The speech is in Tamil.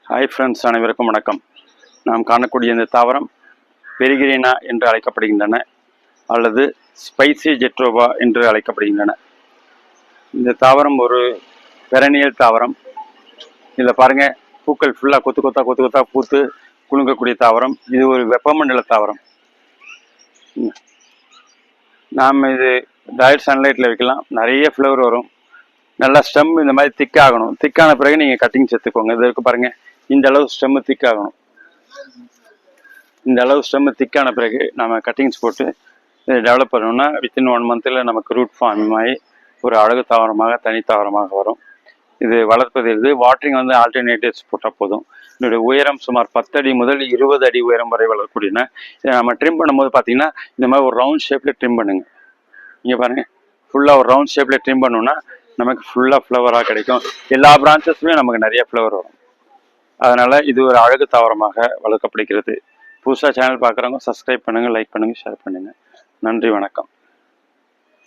ஹாய் ஃப்ரெண்ட்ஸ், அனைவருக்கும் வணக்கம். நாம் காணக்கூடிய இந்த தாவரம் பெரிகிரீனா என்று அழைக்கப்படுகின்றன அல்லது ஸ்பைசி ஜெட்ரோபா என்று அழைக்கப்படுகின்றன. இந்த தாவரம் ஒரு பெரனியல் தாவரம். இதில் பாருங்கள், பூக்கள் ஃபுல்லாக கொத்து கொத்தா பூத்து குலுங்கக்கூடிய தாவரம். இது ஒரு வெப்பமண்டல தாவரம். நாம் இது டைரக்ட் சன்லைட்டில் வைக்கலாம். நிறைய ஃப்ளவர் வரும். நல்லா ஸ்டெம் இந்த மாதிரி திக்காகணும். திக்கான பிறகு நீங்கள் கட்டிங் சேர்த்துக்கோங்க. இதற்கு பாருங்கள், இந்த அளவு ஸ்டெம்மு திக்காகணும். இந்த அளவு ஸ்டெம்மு திக்கான பிறகு நம்ம கட்டிங்ஸ் போட்டு இதை டெவலப் பண்ணோம்னா வித்தின் 1 மந்தில் நமக்கு ரூட் ஃபார்ம் ஆகி ஒரு அழகு தாவரமாக தனி தாவரமாக வரும். இது வளர்ப்பது வாட்டரிங் ஆல்டர்னேட்டிவ்ஸ் போட்டால் போதும். இதனுடைய உயரம் சுமார் 10 அடி முதல் 20 அடி உயரம் வரை வளரக்கூடியன. இதை நம்ம ட்ரிம் பண்ணும்போது பார்த்தீங்கன்னா இந்த மாதிரி ஒரு ரவுண்ட் ஷேப்பில் ட்ரிம் பண்ணுங்க. இங்கே பாருங்கள், ஃபுல்லாக ஒரு ரவுண்ட் ஷேப்பில் ட்ரிம் பண்ணோன்னா நமக்கு ஃபுல்லாக ஃப்ளவராக கிடைக்கும். எல்லா பிரான்ச்சஸ்லையும் நமக்கு நிறைய ஃப்ளவர் வரும். அதனால் இது ஒரு அழகு தாவரமாக வளர்க்கப்படுகிறது. புதுசாக சேனல் பார்க்குறவங்க சப்ஸ்கிரைப் பண்ணுங்கள், லைக் பண்ணுங்கள், ஷேர் பண்ணுங்கள். நன்றி, வணக்கம்.